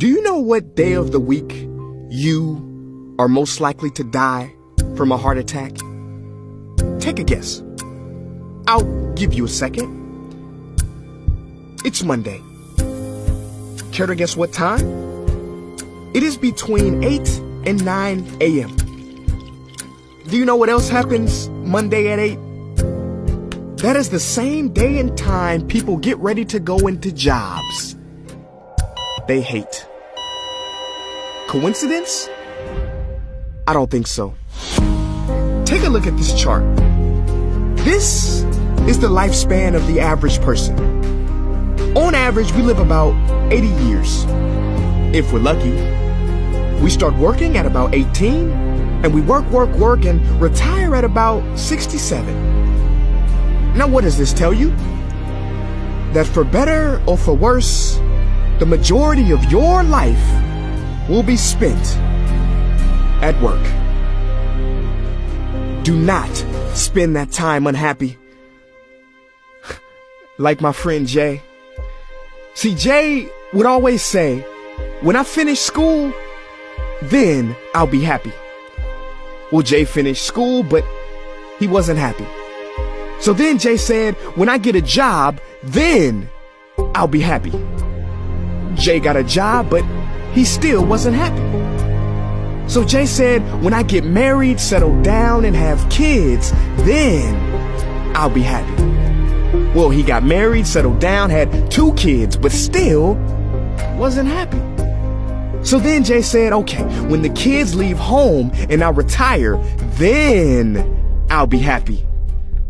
Do you know what day of the week you are most likely to die from a heart attack? Take a guess. I'll give you a second. It's Monday. Care to guess what time? It is between 8 and 9 a.m. Do you know what else happens Monday at 8? That is the same day and time people get ready to go into jobs they hate. Coincidence? I don't think so. Take a look at this chart. This is the lifespan of the average person. On average, we live about 80 years. If we're lucky, we start working at about 18, and we work, and retire at about 67. Now, what does this tell you? That for better or for worse, the majority of your life will be spent at work. Do not spend that time unhappy. Like my friend Jay. See, Jay would always say, when I finish school, then I'll be happy. Well, Jay finished school, but he wasn't happy. So then Jay said, when I get a job, then I'll be happy. Jay got a job, but he still wasn't happy. So Jay said, when I get married, settle down, and have kids, then I'll be happy. Well, he got married, settled down, had 2 kids, but still wasn't happy. So then Jay said, okay, when the kids leave home and I retire, then I'll be happy.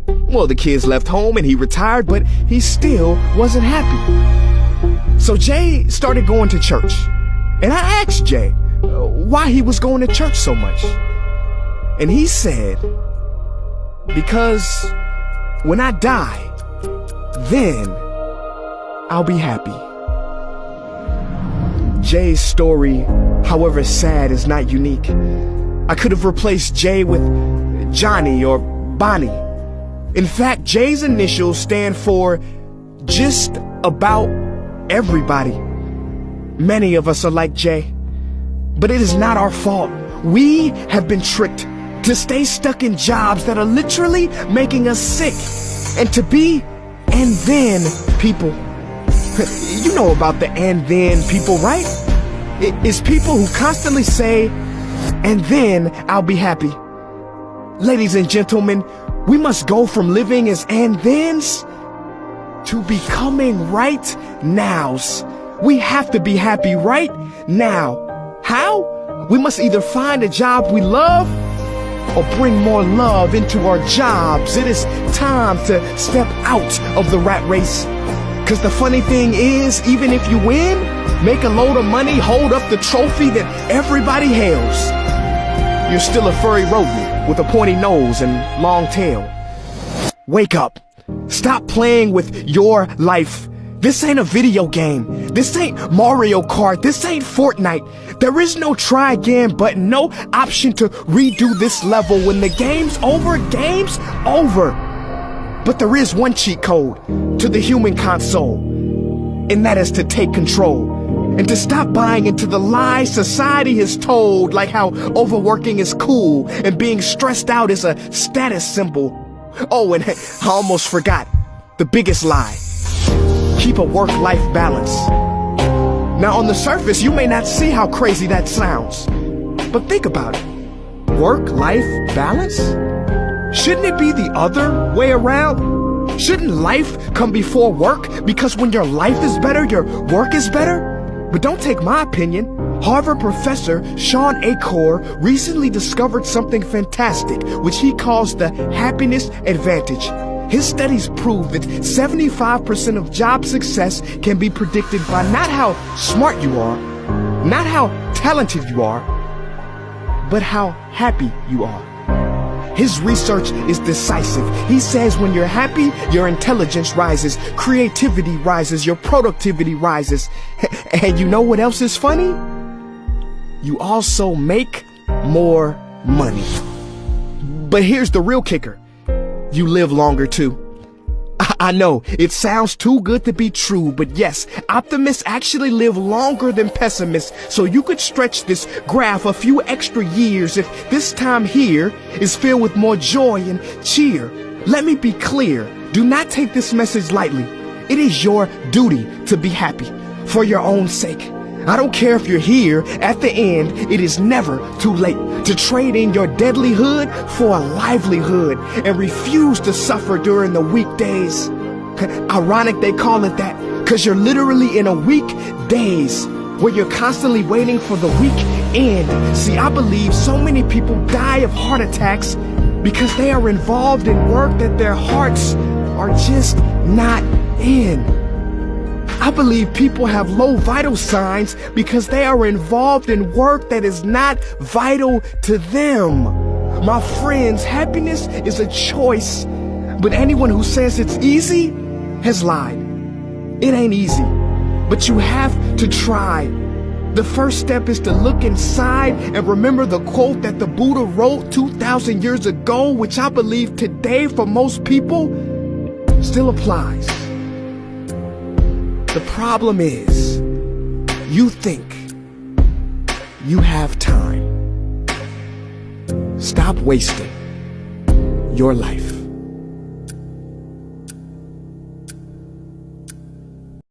Well, the kids left home and he retired, but he still wasn't happy. So Jay started going to church. And I asked Jay why he was going to church so much. And he said, because when I die, then I'll be happy. Jay's story, however sad, is not unique. I could have replaced Jay with Johnny or Bonnie. In fact, Jay's initials stand for just about everybody. Many of us are like Jay, but it is not our fault. We have been tricked to stay stuck in jobs that are literally making us sick, and to be and then people. You know about the and then people, right? It's people who constantly say, and then I'll be happy. Ladies and gentlemen, we must go from living as and thens to becoming right nows. We have to be happy right now. How? We must either find a job we love or bring more love into our jobs. It is time to step out of the rat race. Cause the funny thing is, even if you win, make a load of money, hold up the trophy that everybody hails, you're still a furry rodent with a pointy nose and long tail. Wake up. Stop playing with your life. This ain't a video game. This ain't Mario Kart. This ain't Fortnite. There is no try again button, no option to redo this level. When the game's over, game's over. But there is one cheat code to the human console, and that is to take control and to stop buying into the lies society has told, like how overworking is cool and being stressed out is a status symbol. Oh, and I almost forgot the biggest lie. Keep a work-life balance. Now, on the surface, you may not see how crazy that sounds, but think about it. Work-life balance? Shouldn't it be the other way around? Shouldn't life come before work? Because when your life is better, your work is better? But don't take my opinion. Harvard professor Sean Achor recently discovered something fantastic, which he calls the happiness advantage. His studies prove that 75% of job success can be predicted by not how smart you are, not how talented you are, but how happy you are. His research is decisive. He says when you're happy, your intelligence rises, creativity rises, your productivity rises. And you know what else is funny? You also make more money. But here's the real kicker. You live longer too. I know, it sounds too good to be true, but yes, optimists actually live longer than pessimists, so you could stretch this graph a few extra years if this time here is filled with more joy and cheer. Let me be clear, do not take this message lightly. It is your duty to be happy, for your own sake. I don't care if you're here at the end, it is never too late to trade in your deadlyhood for a livelihood and refuse to suffer during the weekdays. Ironic they call it that, cause you're literally in a week days where you're constantly waiting for the weekend. See, I believe so many people die of heart attacks because they are involved in work that their hearts are just not in. I believe people have low vital signs because they are involved in work that is not vital to them. My friends, happiness is a choice, but anyone who says it's easy has lied. It ain't easy, but you have to try. The first step is to look inside and remember the quote that the Buddha wrote 2,000 years ago, which I believe today for most people still applies. The problem is, you think you have time. Stop wasting your life.